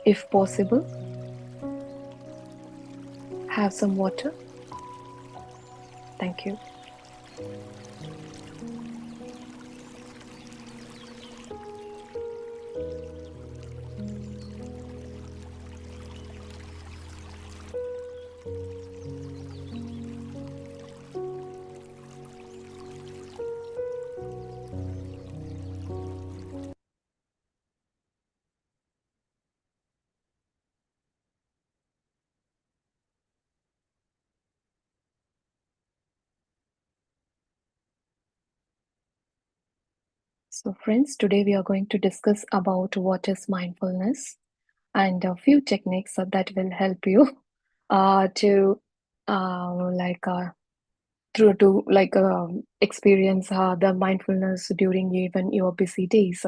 If possible, have some water. Thank you. So, friends, today we are going to discuss about what is mindfulness and a few techniques that will help you to like through to like experience the mindfulness during even your busy days.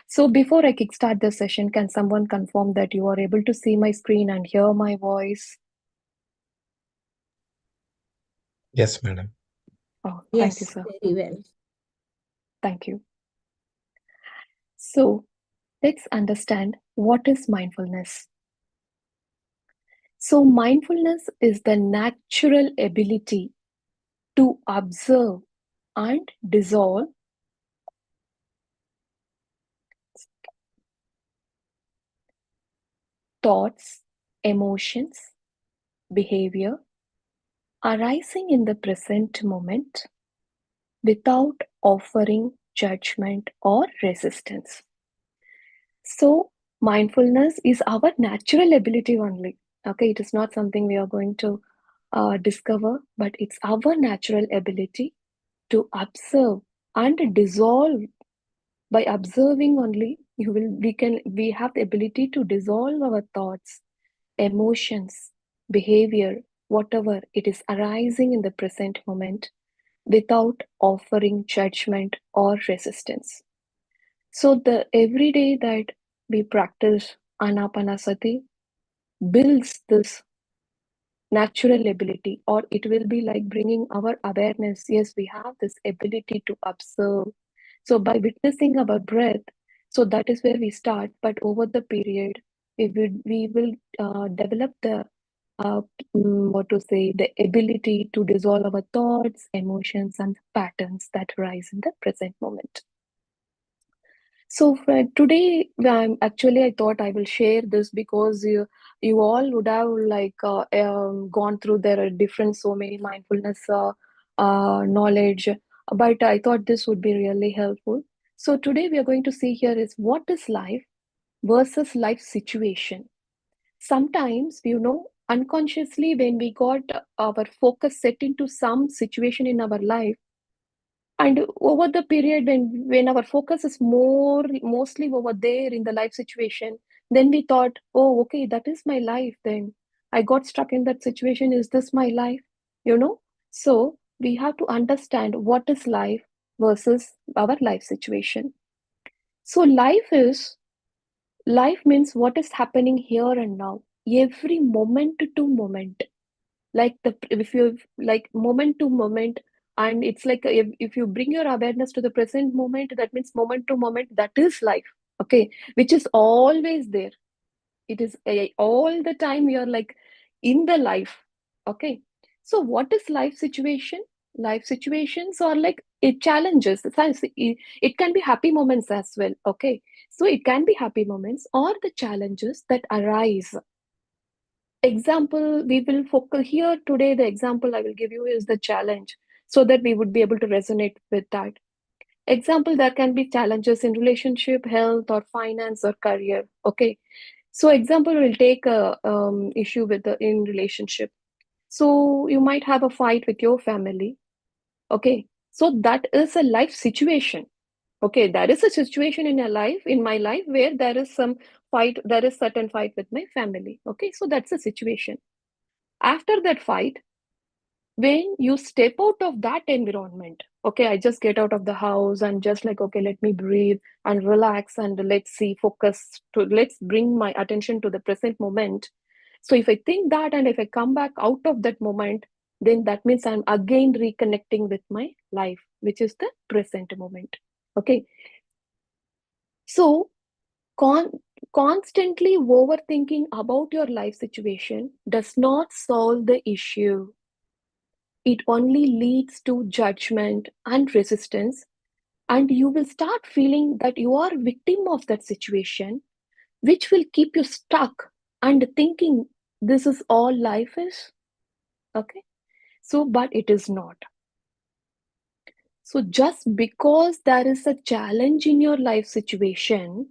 So, before I kickstart the session, can someone confirm that you are able to see my screen and hear my voice? Yes, madam. Oh, thank you, Yes, sir. very well. Thank you. So, let's understand what is mindfulness. So, mindfulness is the natural ability to observe and dissolve thoughts, emotions, behavior arising in the present moment without offering judgment or resistance. So, mindfulness is our natural ability only. Okay, it is not something we are going to discover, but it's our natural ability to observe and dissolve. By observing only, we have the ability to dissolve our thoughts, emotions, behavior, whatever it is arising in the present moment without offering judgment or resistance. So the every day that we practice anapanasati builds this natural ability, or it will be like bringing our awareness. Yes, we have this ability to observe. So by witnessing our breath, so that is where we start. But over the period, we will develop the uh, what to say, the ability to dissolve our thoughts, emotions, and patterns that arise in the present moment. So for today, actually, I thought I will share this because you all would have like gone through their different so many mindfulness knowledge, but I thought this would be really helpful. So today we are going to see here is what is life versus life situation. Sometimes, unconsciously when we got our focus set into some situation in our life, and over the period when our focus is mostly over there in the life situation, then we thought, oh, okay, that is my life. Then I got stuck in that situation. Is this my life? You know? So we have to understand what is life versus our life situation. So life means what is happening here and now, every moment to moment, like the if you like moment to moment. And it's like if you bring your awareness to the present moment, that means moment to moment, that is life. Okay, which is always there. It is all the time we are like in the life. Okay, so what is life situation? Life situations are like it challenges. It can be happy moments as well. Okay, so it can be happy moments or the challenges that arise. Example, we will focus here today. The example I will give you is the challenge, so that we would be able to resonate with that. Example, there can be challenges in relationship, health, or finance, or career. Okay, so example, we'll take a issue with the in relationship. So you might have a fight with your family. Okay, so that is a life situation. Okay, there is a situation in your life, in my life, where there is some fight, there is certain fight with my family. Okay, so that's a situation. After that fight, when you step out of that environment, okay, I just get out of the house and just like, okay, let me breathe and relax and let's see, focus to, let's bring my attention to the present moment. So if I think that and if I come back out of that moment, then that means I'm again reconnecting with my life, which is the present moment. Okay, so con- constantly overthinking about your life situation does not solve the issue. It only leads to judgment and resistance, and you will start feeling that you are victim of that situation, which will keep you stuck and thinking this is all life is. Okay, so but it is not. So just because there is a challenge in your life situation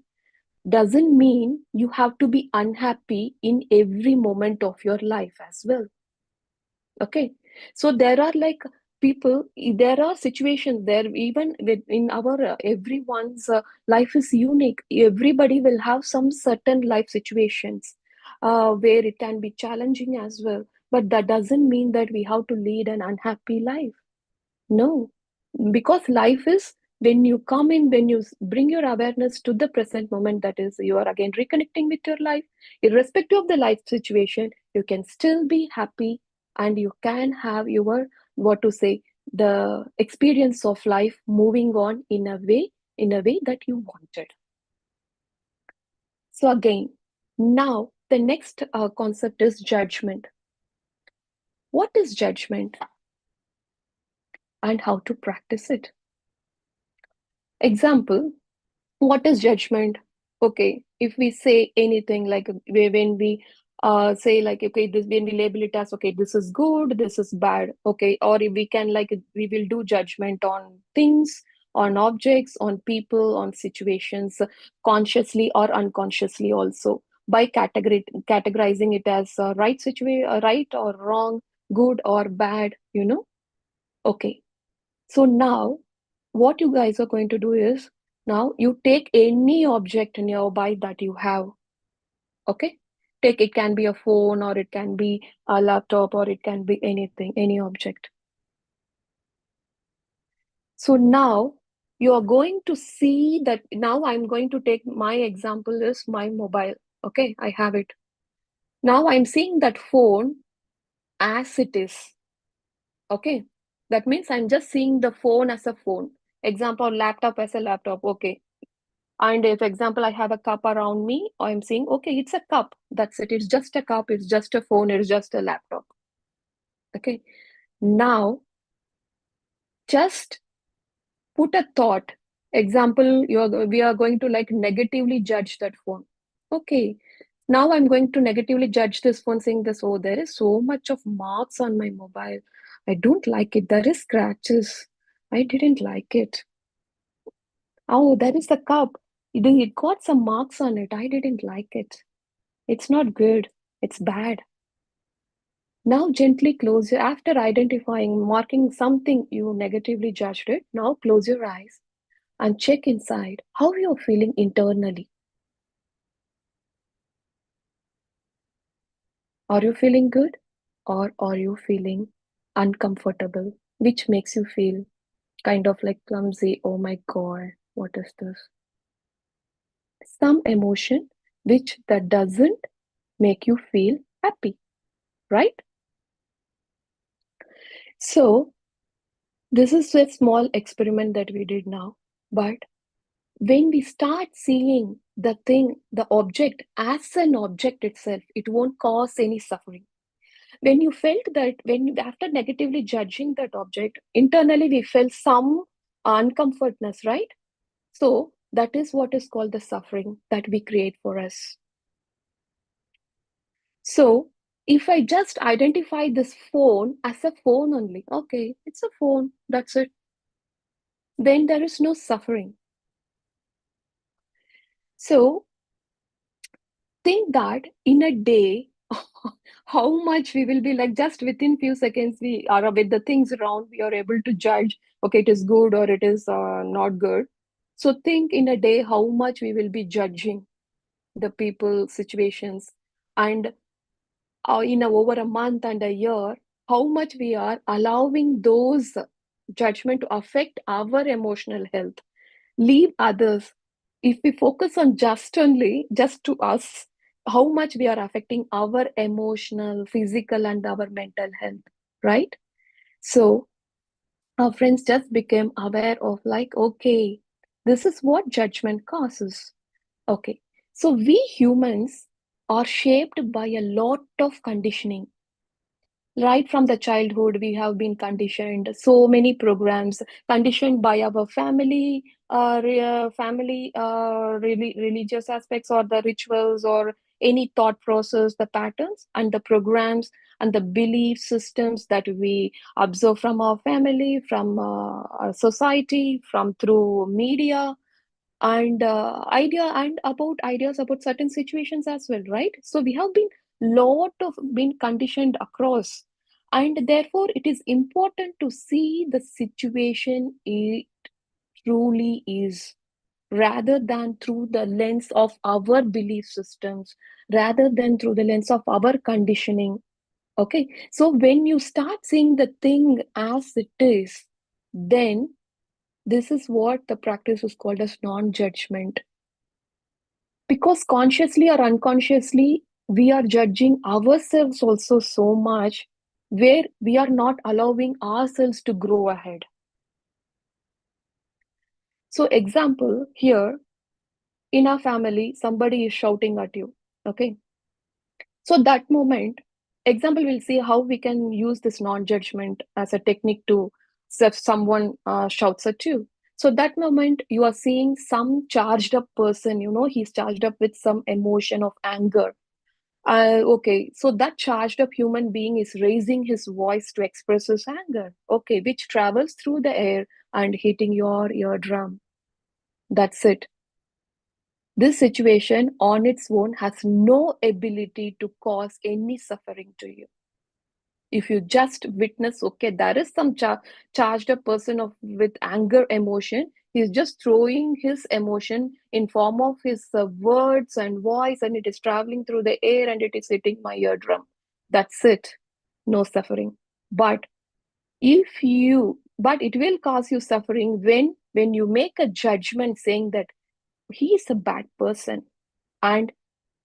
doesn't mean you have to be unhappy in every moment of your life as well. Okay, so there are like people, there are situations there, even in our everyone's life is unique. Everybody will have some certain life situations where it can be challenging as well, but that doesn't mean that we have to lead an unhappy life. No, because life is when you come in, when you bring your awareness to the present moment, that is, you are again reconnecting with your life, irrespective of the life situation, you can still be happy and you can have your, what to say, the experience of life moving on in a way that you wanted. So, again, now the next concept is judgment. What is judgment and how to practice it? Example, what is judgment? Okay, if we say anything like when we say like, okay, this, when we label it as, okay, this is good, this is bad, okay, or if we can like, we will do judgment on things, on objects, on people, on situations, consciously or unconsciously also, by categorizing it as right situation, right or wrong, good or bad, you know. Okay, so now what you guys are going to do is, now you take any object nearby that you have. Okay, take, it can be a phone or it can be a laptop or it can be anything, any object. So now you are going to see that, now I'm going to take, my example is my mobile. Okay, I have it. Now I'm seeing that phone as it is. Okay, that means I'm just seeing the phone as a phone. Example, laptop as a laptop. Okay, and if example I have a cup around me, I'm saying, okay, it's a cup, that's it, it's just a cup, it's just a phone, it's just a laptop. Okay, now just put a thought. Example, we are going to like negatively judge that phone. Okay, now I'm going to negatively judge this phone, saying this, oh, there is so much of marks on my mobile, I don't like it, there is scratches, I didn't like it. Oh, there is the cup, it got some marks on it, I didn't like it. It's not good. It's bad. Now gently close your, after identifying, marking something you negatively judged it, now close your eyes and check inside how you're feeling internally. Are you feeling good or are you feeling uncomfortable, which makes you feel kind of like clumsy? Oh my God, what is this? Some emotion which that doesn't make you feel happy, right? So this is a small experiment that we did now, but when we start seeing the thing, the object as an object itself, it won't cause any suffering. When you felt that, after negatively judging that object, internally we felt some uncomfortness, right? So that is what is called the suffering that we create for us. So if I just identify this phone as a phone only, okay, it's a phone, that's it, then there is no suffering. So think that in a day, how much we will be like, just within few seconds we are with the things around, we are able to judge, okay, it is good or it is not good. So think in a day how much we will be judging the people, situations, and in over a month and a year, how much we are allowing those judgment to affect our emotional health, leave others. If we focus on just only, just to us, how much we are affecting our emotional, physical, and our mental health, right? So our friends just became aware of like, okay, this is what judgment causes. Okay. So we humans are shaped by a lot of conditioning. Right from the childhood, we have been conditioned. So many programs conditioned by our family, really religious aspects, or the rituals, or any thought process, the patterns and the programs and the belief systems that we observe from our family, from our society, from through media, and ideas about certain situations as well, right? So we have been lot of been conditioned across, and therefore it is important to see the situation it truly is, rather than through the lens of our belief systems, rather than through the lens of our conditioning. Okay, so when you start seeing the thing as it is, then this is what the practice is called as non-judgment. Because consciously or unconsciously, we are judging ourselves also so much, where we are not allowing ourselves to grow ahead. So, example here, in our family, somebody is shouting at you. Okay. So, that moment, example, we'll see how we can use this non judgment as a technique to, if someone shouts at you. So, that moment, you are seeing some charged up person, he's charged up with some emotion of anger. Okay, so that charged up human being is raising his voice to express his anger, okay, which travels through the air and hitting your eardrum. That's it. This situation on its own has no ability to cause any suffering to you. If you just witness, okay, there is some charged up person of with anger emotion, he's just throwing his emotion in form of his words and voice, and it is traveling through the air and it is hitting my eardrum. That's it. No suffering. But but it will cause you suffering when you make a judgment saying that he is a bad person, and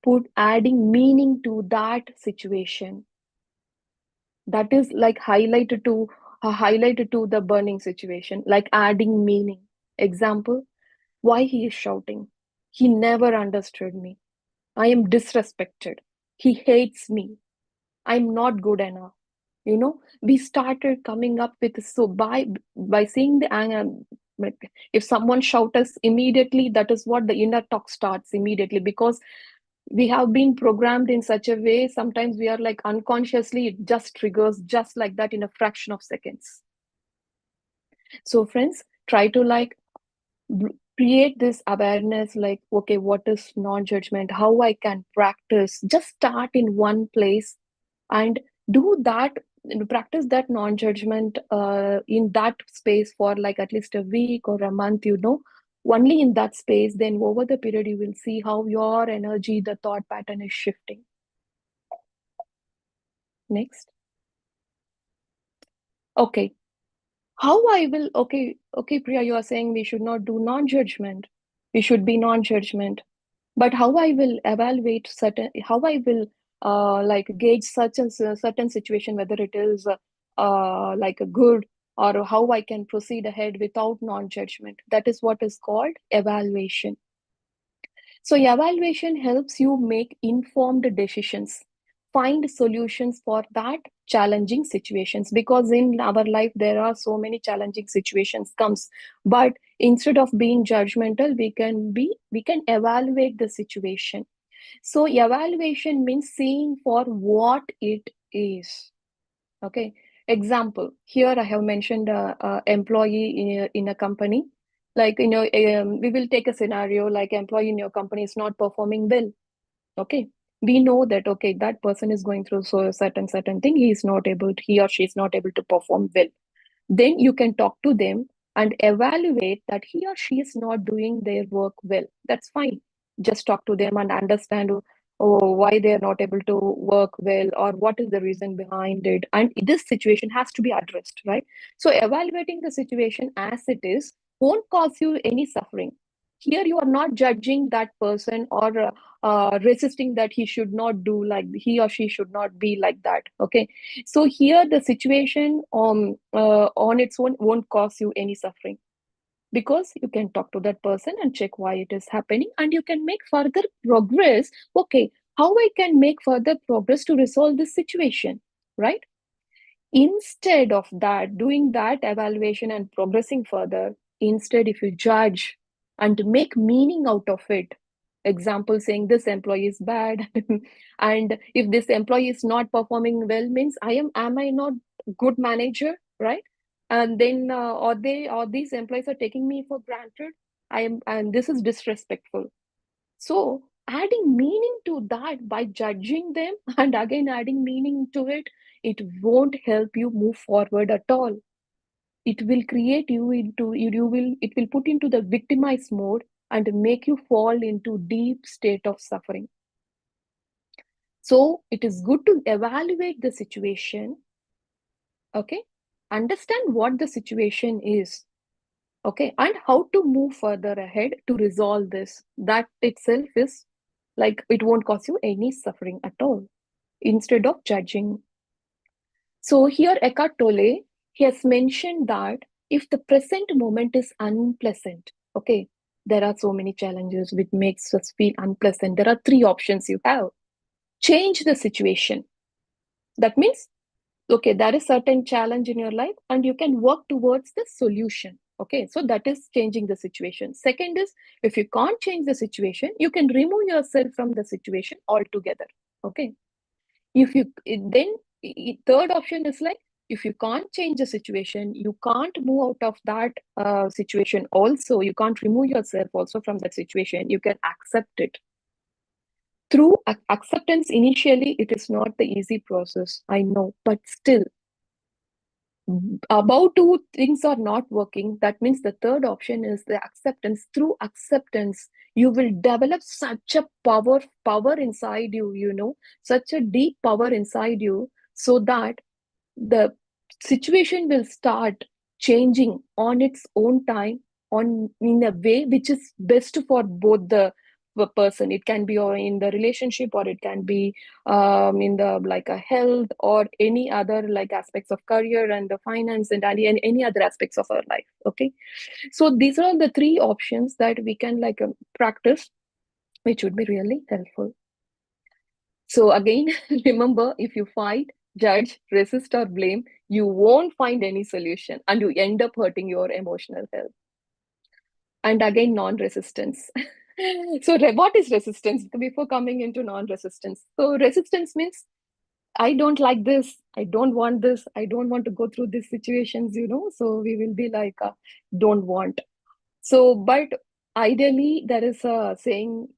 put adding meaning to that situation. That is like highlighted to the burning situation, like adding meaning. Example, why he is shouting? He never understood me. I am disrespected. He hates me. I'm not good enough. We started coming up with, so by seeing the anger, if someone shouts us immediately, that is what the inner talk starts immediately, because we have been programmed in such a way. Sometimes we are like unconsciously, it just triggers just like that in a fraction of seconds. So friends, try to like create this awareness, like, okay, what is non-judgment, how I can practice, just start in one place and do that, practice that non-judgment in that space for like at least a week or a month, only in that space. Then over the period you will see how your energy, the thought pattern is shifting. Next. Okay, how I will, okay, Priya, you are saying we should not do non-judgment, we should be non-judgment. But how I will evaluate certain, how I will like gauge such and certain situation, whether it is like a good, or how I can proceed ahead without non-judgment, that is what is called evaluation. So evaluation helps you make informed decisions, find solutions for that challenging situations, because in our life there are so many challenging situations comes. But instead of being judgmental, we can evaluate the situation. So evaluation means seeing for what it is. Okay. Example, here I have mentioned employee in a company. Like, we will take a scenario like employee in your company is not performing well. Okay. We know that, okay, that person is going through so certain thing. He or she is not able to perform well. Then you can talk to them and evaluate that he or she is not doing their work well. That's fine. Just talk to them and understand, why they are not able to work well, or what is the reason behind it. And this situation has to be addressed, right? So evaluating the situation as it is won't cause you any suffering. Here you are not judging that person, or resisting that he should not do, like he or she should not be like that. Okay, so here the situation on its own won't cause you any suffering. because you can talk to that person and check why it is happening, and you can make further progress. Okay, how I can make further progress to resolve this situation, right? Instead of that, doing that evaluation and progressing further, instead, if you judge and make meaning out of it, example saying this employee is bad, and if this employee is not performing well, means am I not good manager, right? And then or these employees are taking me for granted. And this is disrespectful. So, adding meaning to that by judging them and again adding meaning to it, it won't help you move forward at all. It will create you into you will it will put into the victimized mode and make you fall into deep state of suffering. So, it is good to evaluate the situation, okay? Understand what the situation is, okay, and how to move further ahead to resolve this. That itself is like it won't cause you any suffering at all instead of judging. So here Eckhart Tolle, he has mentioned that if the present moment is unpleasant, okay, there are so many challenges which makes us feel unpleasant. There are three options you have. Change the situation. That means, okay, there is certain challenge in your life and you can work towards the solution. Okay, so that is changing the situation. Second is, if you can't change the situation, you can remove yourself from the situation altogether. Okay, if you then third option is like, if you can't change the situation, you can't move out of that situation also, you can't remove yourself also from that situation, you can accept it. Through acceptance, initially it is not the easy process, I know, but still, about two things are not working, that means the third option is the acceptance. Through acceptance, you will develop such a power inside you, such a deep power inside you, so that the situation will start changing on its own time, on in a way which is best for both the person. It can be or in the relationship, or it can be in the like a health or any other like aspects of career and the finance and any other aspects of our life. Okay, so these are the three options that we can like practice, which would be really helpful. So again, remember, if you fight, judge, resist, or blame, you won't find any solution and you end up hurting your emotional health. And again, non-resistance. So what is resistance before coming into non-resistance? So resistance means I don't like this, I don't want this, I don't want to go through these situations, so we will be like, don't want. So, but ideally, there is a saying,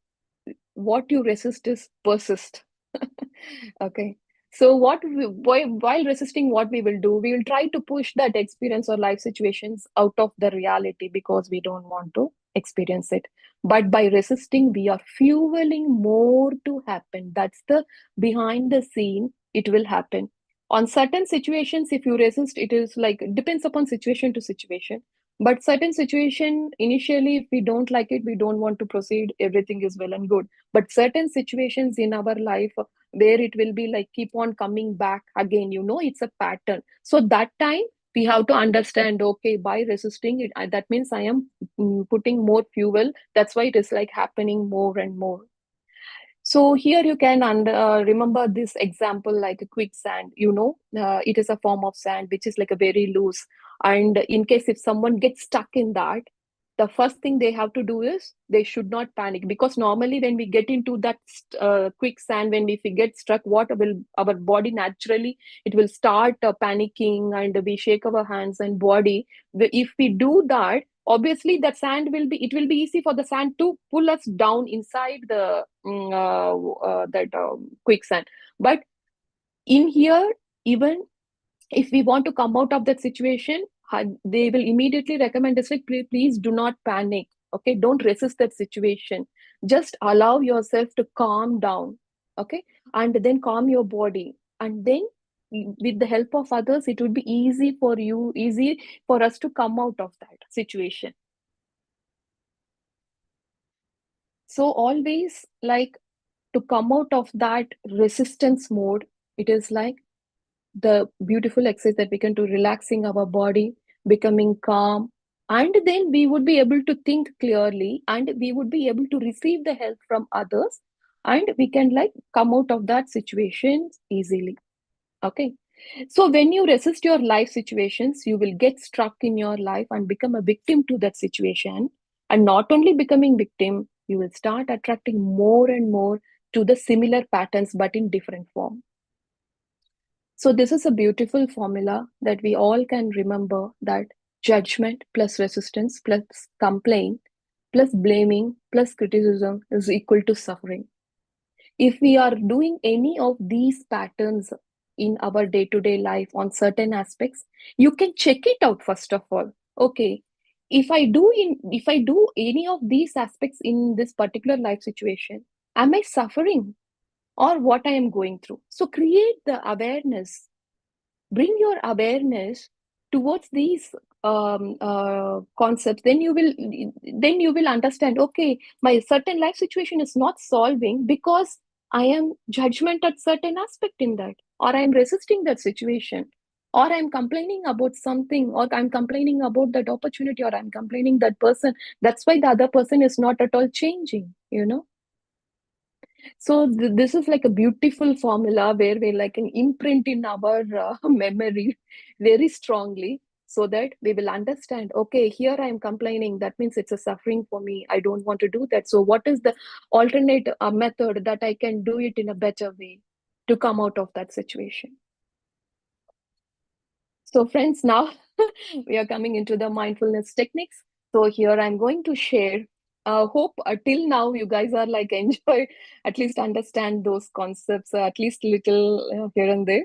what you resist is persist. Okay. So while resisting, what we will do, we will try to push that experience or life situations out of the reality because we don't want to experience it. But by resisting, we are fueling more to happen. That's the behind the scene, it will happen. On certain situations, if you resist, it is like depends upon situation to situation. But certain situation, initially, if we don't like it, we don't want to proceed, everything is well and good. But certain situations in our life where it will be like keep on coming back again, it's a pattern. So that time we have to understand, okay, by resisting it, that means I am putting more fuel, that's why it is like happening more and more. So here you can remember this example like a quicksand. It is a form of sand which is like a very loose. And in case if someone gets stuck in that, the first thing they have to do is they should not panic, because normally when we get into that quicksand, when we get struck, what will our body naturally, it will start panicking and we shake our hands and body. If we do that, obviously that sand will be, it will be easy for the sand to pull us down inside the that quicksand. But in here, even if we want to come out of that situation, they will immediately recommend us like, please do not panic. Okay, don't resist that situation, just allow yourself to calm down. Okay, and then calm your body, and then with the help of others, it would be easy for us to come out of that situation. So always like to come out of that resistance mode, it is like the beautiful exercise that we can do, relaxing our body, becoming calm, And then we would be able to think clearly, and we would be able to receive the help from others, and we can like come out of that situation easily. Okay. So when you resist your life situations, you will get stuck in your life and become a victim to that situation. And not only becoming victim, you will start attracting more and more to the similar patterns but in different form. So this is a beautiful formula that we all can remember, that judgment plus resistance plus complaint plus blaming plus criticism is equal to suffering. If we are doing any of these patterns in our day-to-day life on certain aspects, you can check it out first of all. Okay, if I do any of these aspects in this particular life situation, am I suffering, or what I am going through? So create the awareness, bring your awareness towards these concepts. Then you will understand, okay, my certain life situation is not solving because I am judgment at certain aspect in that, or I am resisting that situation, or I'm complaining about something, or I'm complaining about that opportunity, or I'm complaining that person. That's why the other person is not at all changing. So this is like a beautiful formula where we like an imprint in our memory very strongly, so that we will understand, okay, here I am complaining, that means it's a suffering for me, I don't want to do that. So what is the alternate method that I can do it in a better way to come out of that situation? So, friends, now we are coming into the mindfulness techniques. So, here I'm going to share. Hope till now you guys are like enjoy, at least understand those concepts, at least little here and there.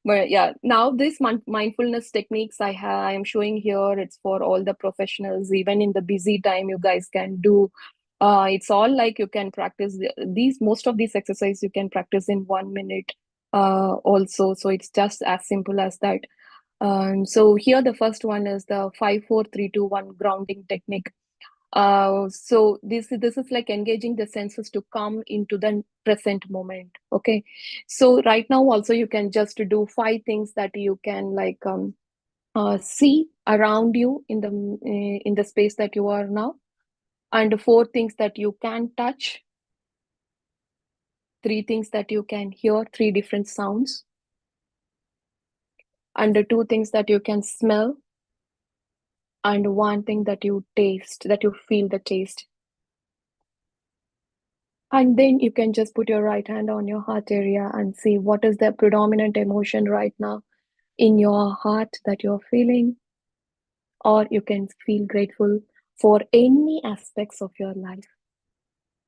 But yeah, now this mindfulness techniques I am showing here. It's for all the professionals, even in the busy time, you guys can do. It's all like you can practice these. Most of these exercises you can practice in 1 minute. Also, so it's just as simple as that. So here the first one is the 5 4 3 2 1 grounding technique. So this is like engaging the senses to come into the present moment. Okay. So right now also you can just do 5 things that you can like see around you in the space that you are now, and 4 things that you can touch, 3 things that you can hear, 3 different sounds, and the 2 things that you can smell, and 1 thing that you taste, that you feel the taste. And then you can just put your right hand on your heart area and see what is the predominant emotion right now in your heart that you're feeling, or you can feel grateful for any aspects of your life.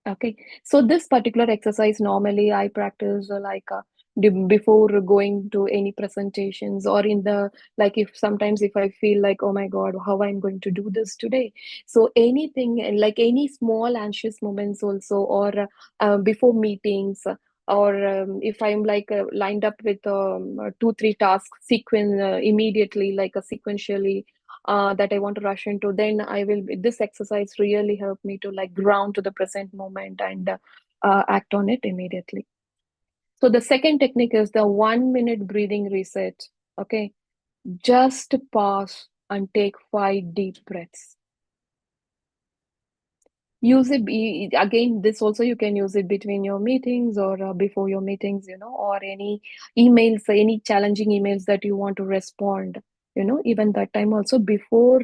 Okay, so this particular exercise normally I practice before going to any presentations, or in the like, if sometimes if I feel like, oh my God, how I'm going to do this today. So anything like any small anxious moments also, or before meetings, or if I'm like lined up with 2 3 tasks sequence immediately, like a sequentially that I want to rush into, then I will. This exercise really helped me to like ground to the present moment and act on it immediately. So the second technique is the 1 minute breathing reset. Okay, just pause and take 5 deep breaths. Use it again. This also you can use it between your meetings, or before your meetings, or any emails, any challenging emails that you want to respond. Even that time also, before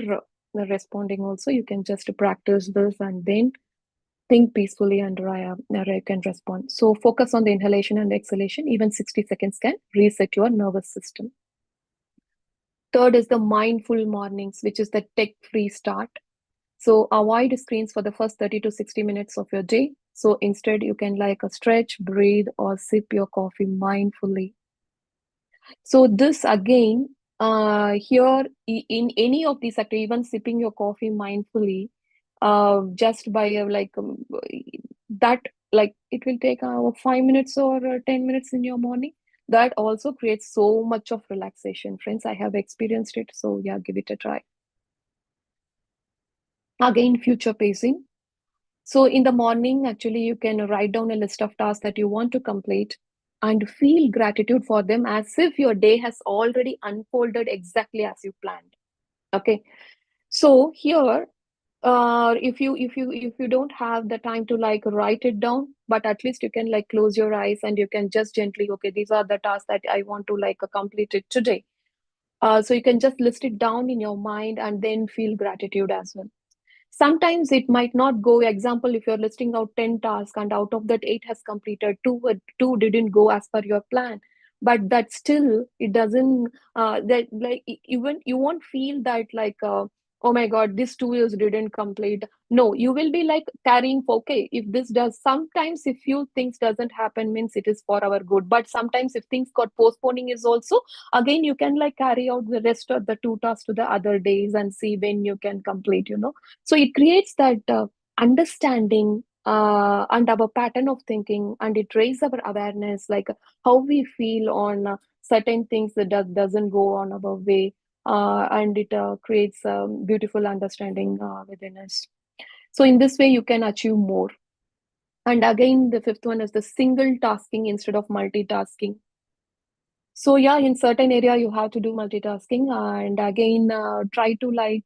responding also, you can just practice this and then think peacefully, and I can respond. So focus on the inhalation and exhalation. Even 60 seconds can reset your nervous system. Third is the mindful mornings, which is the tech-free start. So avoid screens for the first 30 to 60 minutes of your day. So instead, you can like a stretch, breathe, or sip your coffee mindfully. So this again, here in any of these activities, even sipping your coffee mindfully, just by that, like it will take 5 minutes or 10 minutes in your morning. That also creates so much of relaxation. Friends, I have experienced it. So yeah, give it a try. Again, future pacing. So in the morning, actually, you can write down a list of tasks that you want to complete and feel gratitude for them as if your day has already unfolded exactly as you planned. Okay. So here, if you don't have the time to like write it down, but at least you can like close your eyes and you can just gently, okay, these are the tasks that I want to like complete it today. So you can just list it down in your mind and then feel gratitude as well. Sometimes it might not go. Example, if you're listing out 10 tasks and out of that 8 has completed, two didn't go as per your plan. But that still, it doesn't, that like even you won't feel that like, oh my God, this 2 years didn't complete. No, you will be like carrying, okay, if this does, sometimes if few things doesn't happen means it is for our good. But sometimes if things got postponing is also, again, you can like carry out the rest of the 2 tasks to the other days and see when you can complete, so it creates that understanding and our pattern of thinking, and it raises our awareness, like how we feel on certain things that doesn't go on our way, and it creates beautiful understanding within us. So in this way, you can achieve more. And again, the fifth one is the single tasking instead of multitasking. So yeah, in certain area you have to do multitasking, and again try to like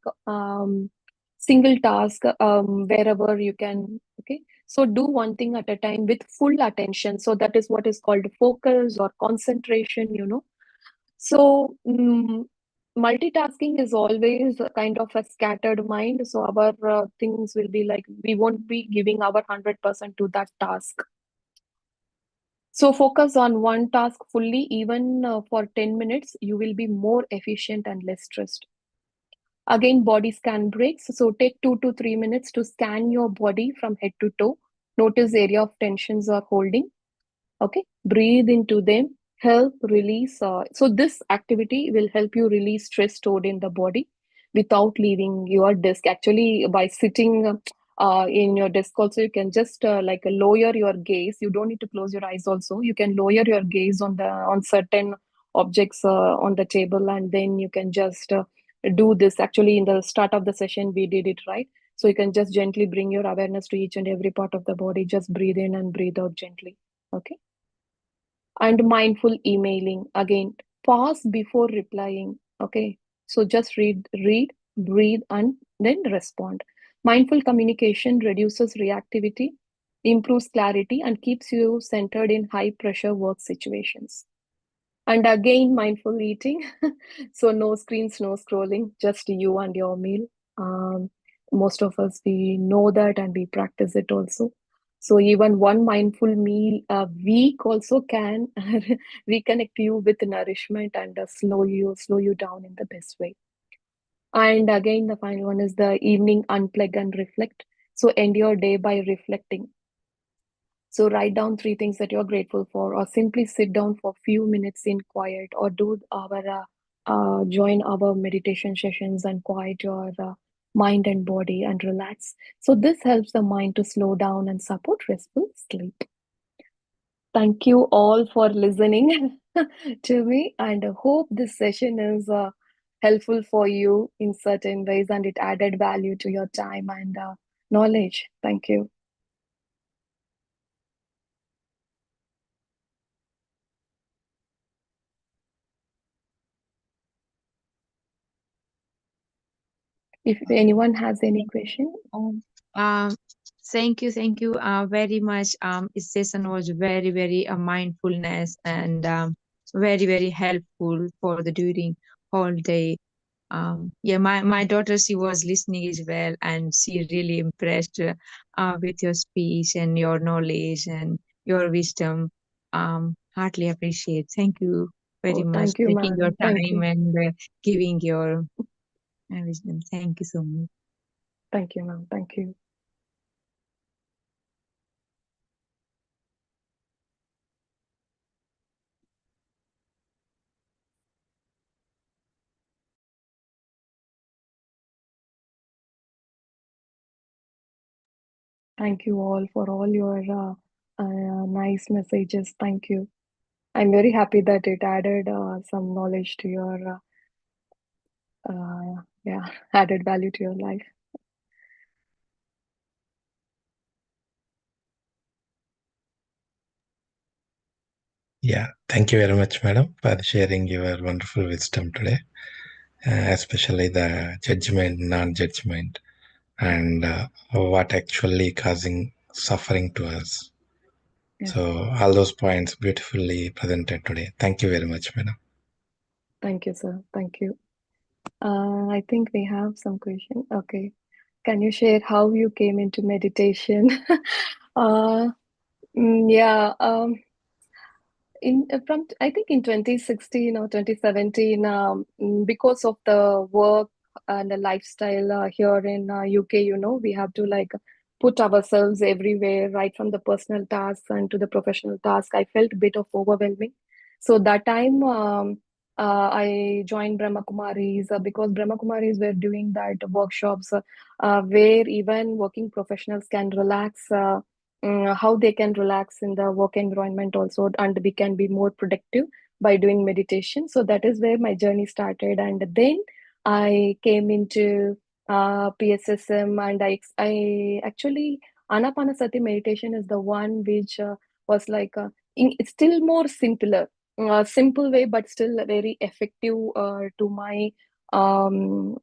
single task wherever you can. Okay, so do one thing at a time with full attention. So that is what is called focus or concentration. So multitasking is always a kind of a scattered mind. So our things will be like we won't be giving our 100% to that task. So focus on one task fully, even for 10 minutes, you will be more efficient and less stressed. Again, body scan breaks. So take 2 to 3 minutes to scan your body from head to toe. Notice area of tensions or holding. Okay, breathe into them, help release. So this activity will help you release stress stored in the body without leaving your desk. Actually, by sitting in your desk also, you can just like lower your gaze. You don't need to close your eyes also. You can lower your gaze on certain objects on the table, and then you can just do this. Actually, in the start of the session we did it, right? So you can just gently bring your awareness to each and every part of the body. Just breathe in and breathe out gently. Okay. And mindful emailing, again, pause before replying. Okay, so just read, breathe, and then respond. Mindful communication reduces reactivity, improves clarity, and keeps you centered in high pressure work situations. And again, mindful eating. So no screens, no scrolling, just you and your meal. Um, Most of us, we know that and we practice it also. So even one mindful meal a week also can reconnect you with nourishment and slow you down in the best way. And again, the final one is the evening unplug and reflect. So end your day by reflecting. So write down 3 things that you're grateful for, or simply sit down for a few minutes in quiet, or do our join our meditation sessions and quiet your mind and body and relax. So this helps the mind to slow down and support restful sleep. Thank you all for listening to me, and I hope this session is helpful for you in certain ways, and it added value to your time and knowledge. Thank you. If anyone has any question. Um, um, thank you very much. This session was very, very mindfulness and very, very helpful for the during whole day. Yeah, my daughter, she was listening as well, and she really impressed with your speech and your knowledge and your wisdom. Heartily appreciate. Thank you very Oh, much thank you, taking your ma'am. Thank time you. and giving your wisdom. Thank you so much. Thank you, ma'am. Thank you. Thank you all for all your nice messages. Thank you. I'm very happy that it added some knowledge to your, yeah, added value to your life. Yeah, thank you very much, madam, for sharing your wonderful wisdom today. especially the judgment, non-judgment, and what actually causing suffering to us. Yes. So all those points beautifully presented today. Thank you very much, madam. Thank you, sir. Thank you. I think we have some question. Okay. Can you share how you came into meditation? uh, yeah. From I think in 2016 or 2017, because of the work and the lifestyle here in UK, we have to like put ourselves everywhere, right from the personal tasks and to the professional task. I felt a bit of overwhelming. So that time, I joined Brahma Kumaris because Brahma Kumaris were doing that workshops where even working professionals can relax. How they can relax in the work environment also, and we can be more productive by doing meditation. So that is where my journey started, and then I came into PSSM, and I actually Anapanasati meditation is the one which was like it's still more simpler, simple way, but still very effective to my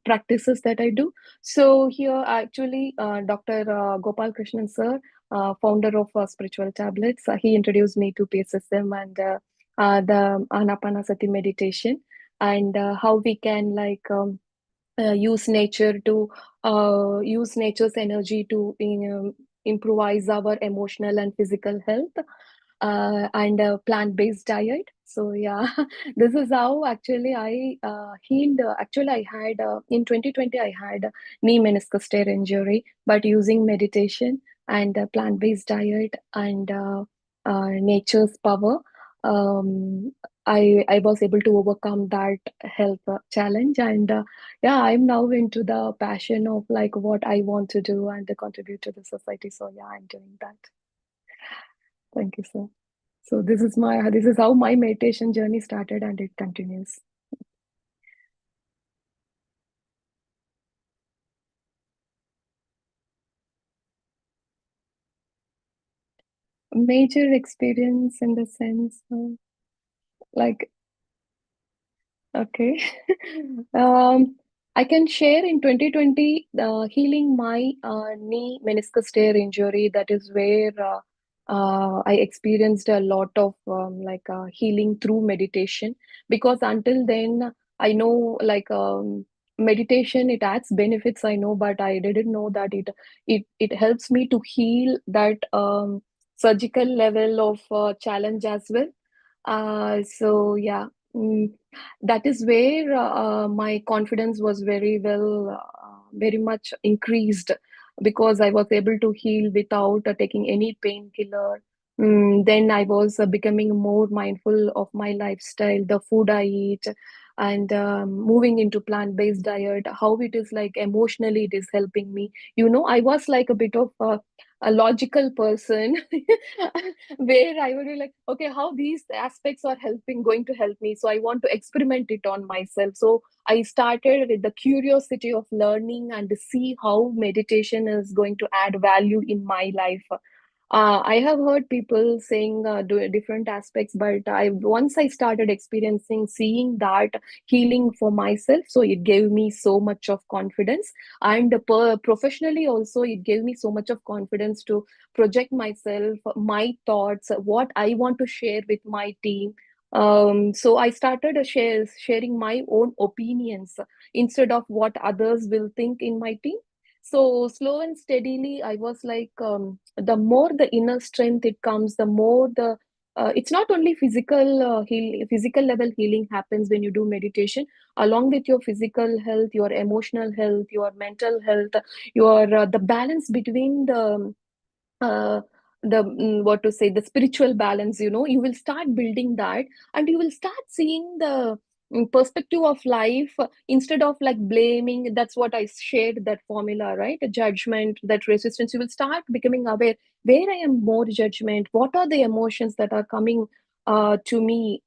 practices that I do. So here actually Dr. Gopal Krishnan sir, founder of Spiritual Tablets. He introduced me to PSSM and the Anapanasati meditation, and how we can like use nature to use nature's energy to improvise our emotional and physical health, and a plant-based diet. So yeah, this is how actually I healed. Actually, I had in 2020 I had a knee meniscus tear injury, but using meditation and a plant-based diet and nature's power, um, I was able to overcome that health challenge, and yeah, I'm now into the passion of like what I want to do and to contribute to the society. So yeah, I'm doing that. Thank you, sir. So this is how my meditation journey started, and it continues. Major experience in the sense like okay. um, I can share in 2020 healing my knee meniscus tear injury. That is where I experienced a lot of like healing through meditation. Because until then, I know like meditation it adds benefits. I know, but I didn't know that it helps me to heal that surgical level of challenge as well. So yeah. Mm, that is where my confidence was very much increased, because I was able to heal without taking any painkiller. Then I was becoming more mindful of my lifestyle, the food I eat, and moving into plant-based diet, how it is like emotionally it is helping me. I was like a bit of a logical person where I would be like, okay, how these aspects are going to help me. So I want to experiment it on myself. So I started with the curiosity of learning and to see how meditation is going to add value in my life. I have heard people saying different aspects, but once I started experiencing, seeing that healing for myself, so it gave me so much of confidence, and professionally also it gave me so much of confidence to project myself, my thoughts, what I want to share with my team. So I started sharing my own opinions instead of what others will think in my team. So slow and steadily, I was like, the more the inner strength it comes, the more the it's not only physical level healing happens when you do meditation. Along with your physical health, your emotional health, your mental health, your the balance between uh, what to say, the spiritual balance, you will start building that, and you will start seeing the perspective of life, instead of like blaming. That's what I shared, that formula, right? A judgment, that resistance, you will start becoming aware where I am more judgment, what are the emotions that are coming to me.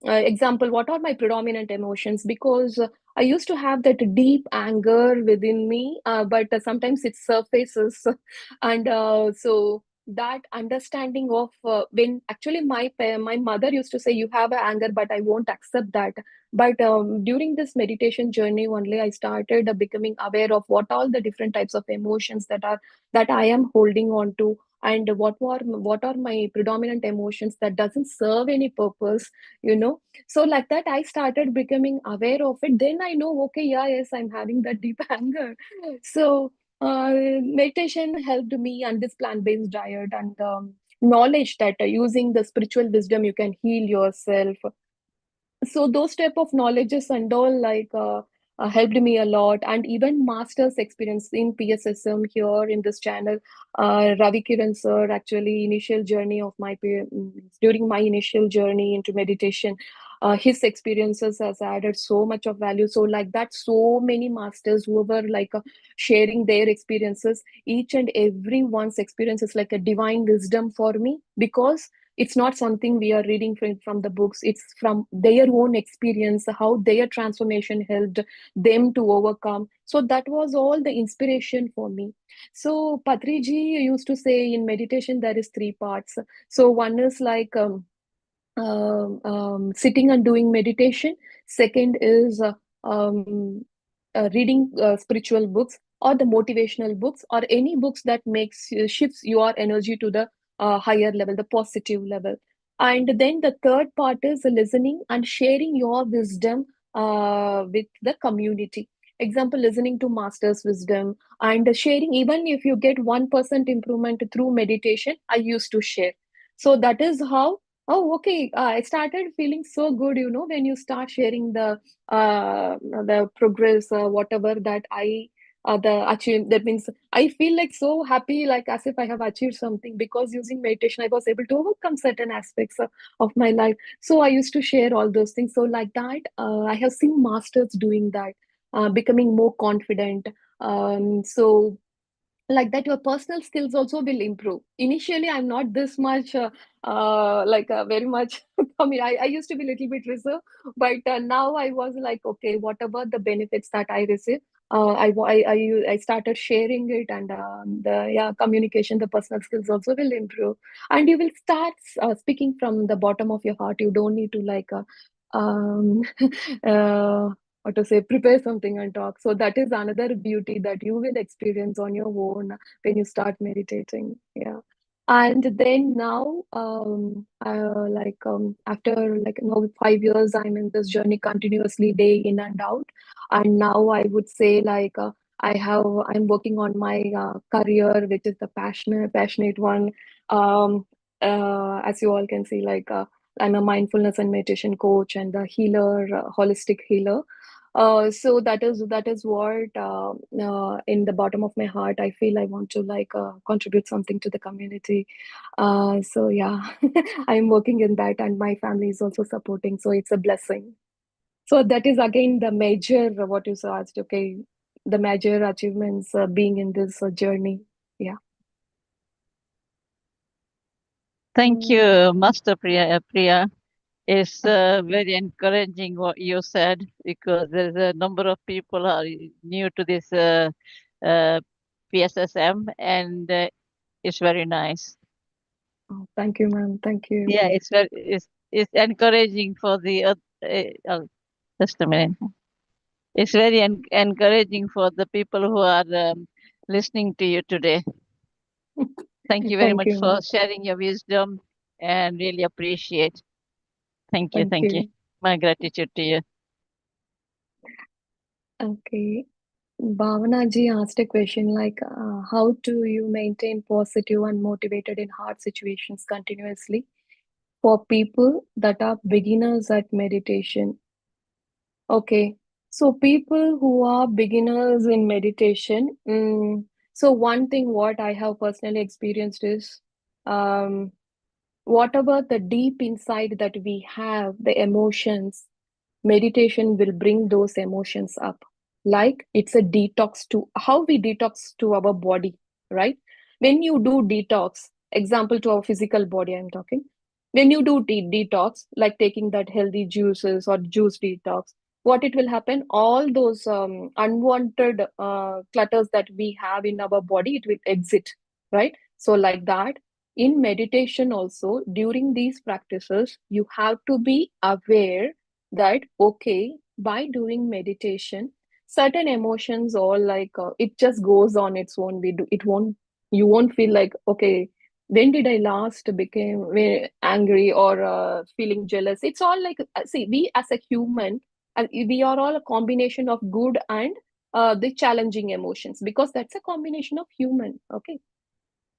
Example, what are my predominant emotions? Because I used to have that deep anger within me, but sometimes it surfaces and so that understanding of when actually my mother used to say you have a anger, but I won't accept that. But during this meditation journey only I started becoming aware of what all the different types of emotions that I am holding on to, and what are my predominant emotions that doesn't serve any purpose, you know. So like that I started becoming aware of it. Then I know, okay, yeah, yes, I'm having that deep anger. So meditation helped me, and this plant-based diet, and knowledge that using the spiritual wisdom you can heal yourself. So those type of knowledges and all helped me a lot. And even master's experience in PSSM here in this channel, Ravi Kiran sir, actually initial journey of during my initial journey into meditation, his experiences has added so much of value. So like that, so many masters who were sharing their experiences, each and every one's experience is like a divine wisdom for me, because it's not something we are reading from the books. It's from their own experience, how their transformation helped them to overcome. So that was all the inspiration for me. So Patriji used to say in meditation there is three parts. So one is sitting and doing meditation. Second is reading spiritual books or the motivational books or any books that makes shifts your energy to the higher level, the positive level. And then the third part is listening and sharing your wisdom with the community. Example, listening to master's wisdom and sharing. Even if you get 1% improvement through meditation, I used to share. So that is how. Oh, okay. I started feeling so good, you know, when you start sharing the progress, whatever that the achieve. That means I feel like so happy, like as if I have achieved something, because using meditation, I was able to overcome certain aspects of my life. So I used to share all those things. So like that, I have seen masters doing that, becoming more confident. So like that your personal skills also will improve. Initially I'm not this much very much I mean, I used to be a little bit reserved, but now I was like, okay, whatever the benefits that I receive, I started sharing it, and the yeah, communication, the personal skills also will improve, and you will start speaking from the bottom of your heart. You don't need to um, uh, what to say, prepare something and talk. So that is another beauty that you will experience on your own when you start meditating. Yeah. And then now after like now 5 years I'm in this journey continuously, day in and out. And now I would say I'm working on my career, which is the passionate one. um as you all can see, I'm a mindfulness and meditation coach and a healer, holistic healer. So that is what in the bottom of my heart I feel I want to contribute something to the community. So yeah, I'm working in that, and my family is also supporting. So it's a blessing. So that is again the major what you asked. Okay, the major achievements being in this journey. Yeah. Thank Mm, you, Master Priya. Priya. It's very encouraging what you said, because there's a number of people are new to this uh, PSSM, and it's very nice. oh, thank you, ma'am. Thank you. Yeah, it's encouraging for the just a minute. It's very encouraging for the people who are listening to you today. Thank you very Thank much you, for ma'am. sharing your wisdom, and really appreciate. Thank you, Thank thank you. you. My gratitude to you. Okay. Bhavana ji asked a question how do you maintain positive and motivated in hard situations continuously for people that are beginners at meditation? Okay, so people who are beginners in meditation, so one thing what I have personally experienced is um, whatever the deep inside that we have, the emotions, meditation will bring those emotions up. Like it's a detox to how we detox to our body, right? When you do detox, example to our physical body, I'm talking. When you do detox, like taking that healthy juices or juice detox, what it will happen, all those unwanted clutters that we have in our body, it will exit, right? So like that, in meditation also, during these practices, you have to be aware that, okay, by doing meditation, certain emotions all like it just goes on its own. It won't, you won't feel like, okay, when did I last became angry or feeling jealous? It's all like, see, we as a human, we are all a combination of good and the challenging emotions, because that's a combination of human. Okay,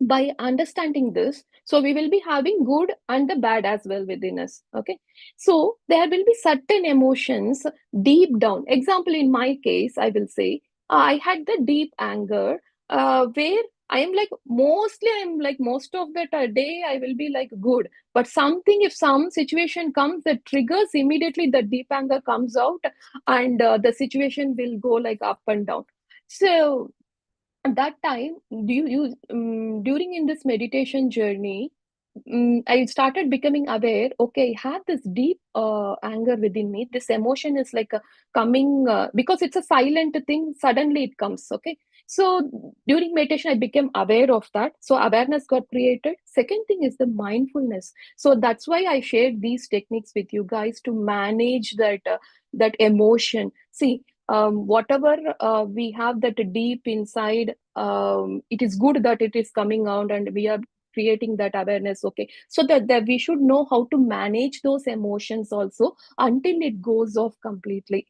by understanding this, so we will be having good and the bad as well within us. Okay, so there will be certain emotions deep down. Example, in my case, I will say I had the deep anger, where I am like, mostly I'm like, most of the day I will be like good, but something, if some situation comes that triggers, immediately the deep anger comes out, and the situation will go like up and down. So at that time, do you during in this meditation journey, I started becoming aware, okay, I have this deep anger within me. This emotion is like coming, because it's a silent thing, suddenly it comes. Okay, so during meditation I became aware of that, so awareness got created. Second thing is the mindfulness. So that's why I shared these techniques with you guys to manage that emotion. See, whatever we have that deep inside, it is good that it is coming out and we are creating that awareness. Okay, so that we should know how to manage those emotions also until it goes off completely,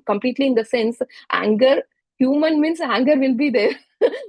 completely in the sense, anger, human means anger will be there,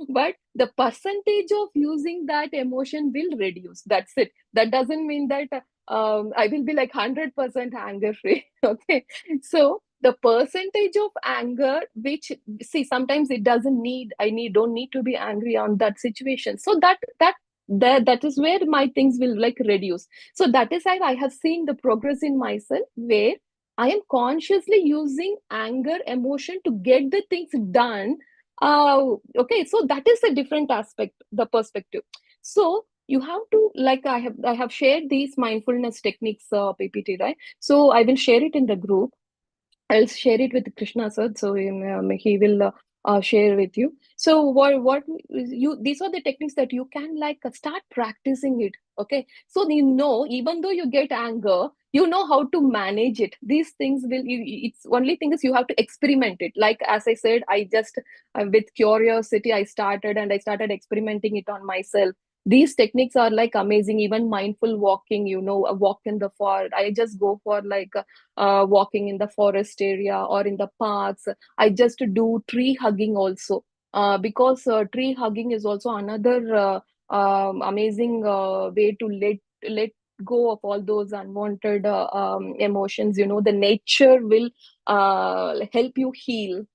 but the percentage of using that emotion will reduce. That's it. That doesn't mean that I will be like 100% anger free. Okay, so the percentage of anger, which, see, sometimes it doesn't need, don't need to be angry on that situation, so that is where my things will like reduce. So that is how I have seen the progress in myself, where I am consciously using anger emotion to get the things done. Okay, so that is a different aspect, the perspective. So you have to, like, I have shared these mindfulness techniques, PPT, right? So I will share it in the group. I'll share it with Krishna sir, so he will share with you. So what you, these are the techniques that you can like start practicing it. Okay, so you know, even though you get anger, you know how to manage it. These things will. It's only thing is you have to experiment it. Like as I said, I just with curiosity I started experimenting it on myself. These techniques are like amazing. Even mindful walking, you know, a walk in the forest. I just go for like walking in the forest area or in the parks. I just do tree hugging also, because tree hugging is also another amazing way to let go of all those unwanted emotions. You know, the nature will help you heal.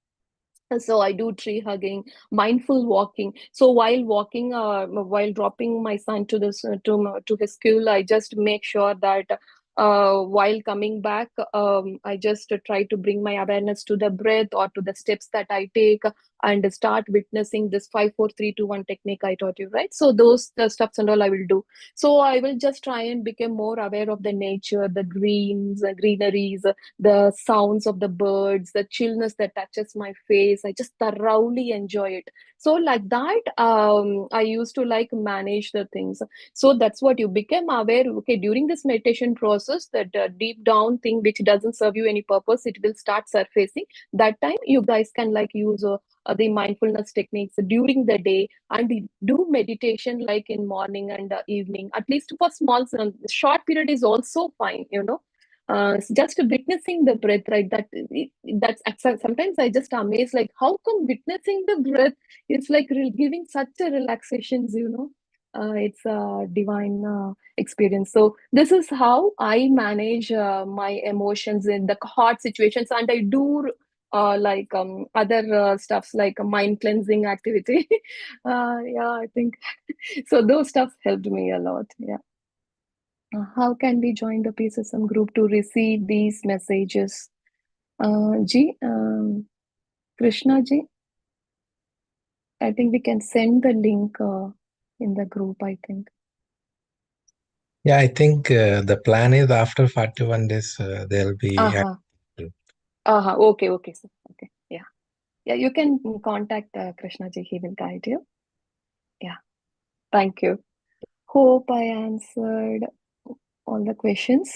So I do tree hugging, mindful walking. So while walking, while dropping my son to this to his school, I just make sure that while coming back, I just try to bring my awareness to the breath or to the steps that I take, and start witnessing this 5 4 3 2 1 technique I taught you, right? So those the steps and all I will do. So I will just try and become more aware of the nature, the greens, greeneries, the sounds of the birds, the chillness that touches my face. I just thoroughly enjoy it. So like that, I used to like manage the things. So that's what you became aware. Okay, during this meditation process, that deep down thing which doesn't serve you any purpose, it will start surfacing. That time, you guys can like use the mindfulness techniques during the day, and do meditation like in morning and evening. At least for small, short period is also fine. You know, just witnessing the breath, right? That's sometimes I just amazed, like how come witnessing the breath is like giving such a relaxations, you know. It's a divine experience. So this is how I manage my emotions in the hard situations, and I do like other stuffs like a mind cleansing activity. Yeah, I think so. Those stuff helped me a lot. Yeah. How can we join the PSSM group to receive these messages? Ji, Krishna ji, I think we can send the link in the group, I think. Yeah, I think the plan is after 41 days, there'll be. Aha. Aha. Okay, okay, sir. Okay. Yeah. Yeah, you can contact Krishna ji. He will guide you. Yeah. Thank you. Hope I answered all the questions.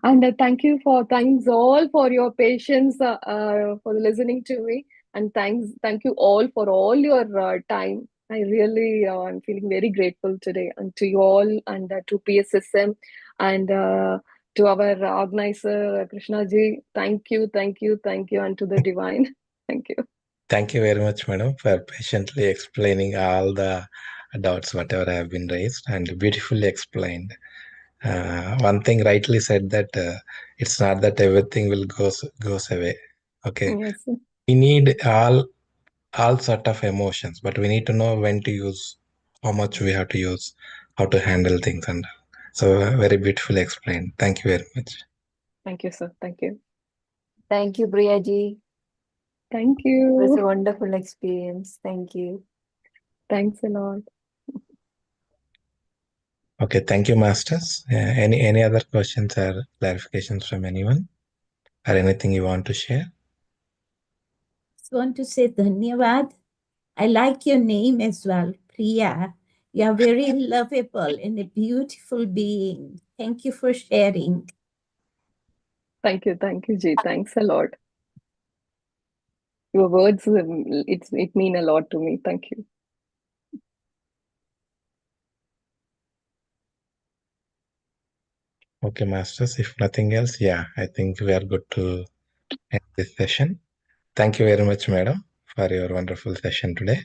And thanks all for your patience, for listening to me. And thank you all for all your time. I really, I'm feeling very grateful today, and to you all, and to PSSM, and to our organizer, Krishna ji. Thank you, and to the divine. Thank you. Thank you very much, madam, for patiently explaining all the doubts, whatever have been raised, and beautifully explained. One thing rightly said that it's not that everything will goes away. Okay, Yes. we need all sort of emotions, but we need to know when to use, how much we have to use, how to handle things, and so very beautifully explained. Thank you very much. Thank you, sir. Thank you. Thank you, Priya ji. Thank It was a you. wonderful experience. Thank you. Thanks a lot. Okay, thank you, masters. Any other questions or clarifications from anyone, or anything you want to share? Just want to say dhanyavad. I like your name as well, Priya. You are very lovable and a beautiful being. Thank you for sharing. Thank you, Ji. Thanks a lot. Your words, it mean a lot to me. Thank you. Okay, masters, if nothing else, yeah, I think we are good to end this session. Thank you very much, madam, for your wonderful session today.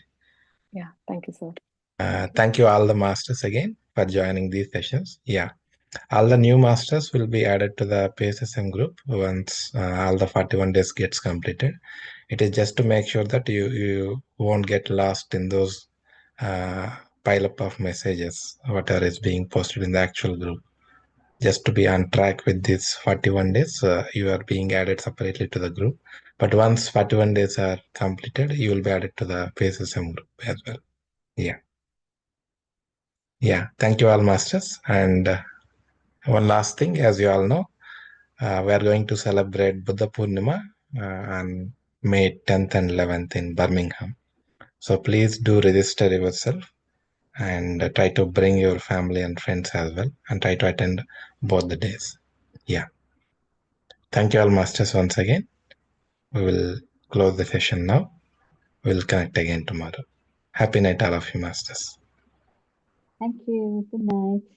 Yeah, thank you, sir. Thank you all the masters again for joining these sessions. Yeah, all the new masters will be added to the PSSM group once all the 41 days gets completed. It is just to make sure that you won't get lost in those pile up of messages, whatever is being posted in the actual group. Just to be on track with these 41 days, you are being added separately to the group. But once 41 days are completed, you will be added to the PSSM group as well. Yeah. Yeah. Thank you all, masters. And one last thing, as you all know, we are going to celebrate Buddha Purnima on May 10th and 11th in Birmingham. So please do register yourself and try to bring your family and friends as well, and try to attend both the days. Yeah. Thank you all, masters, once again. We will close the session now. We'll connect again tomorrow. Happy night, all of you, masters. Thank you. Good night.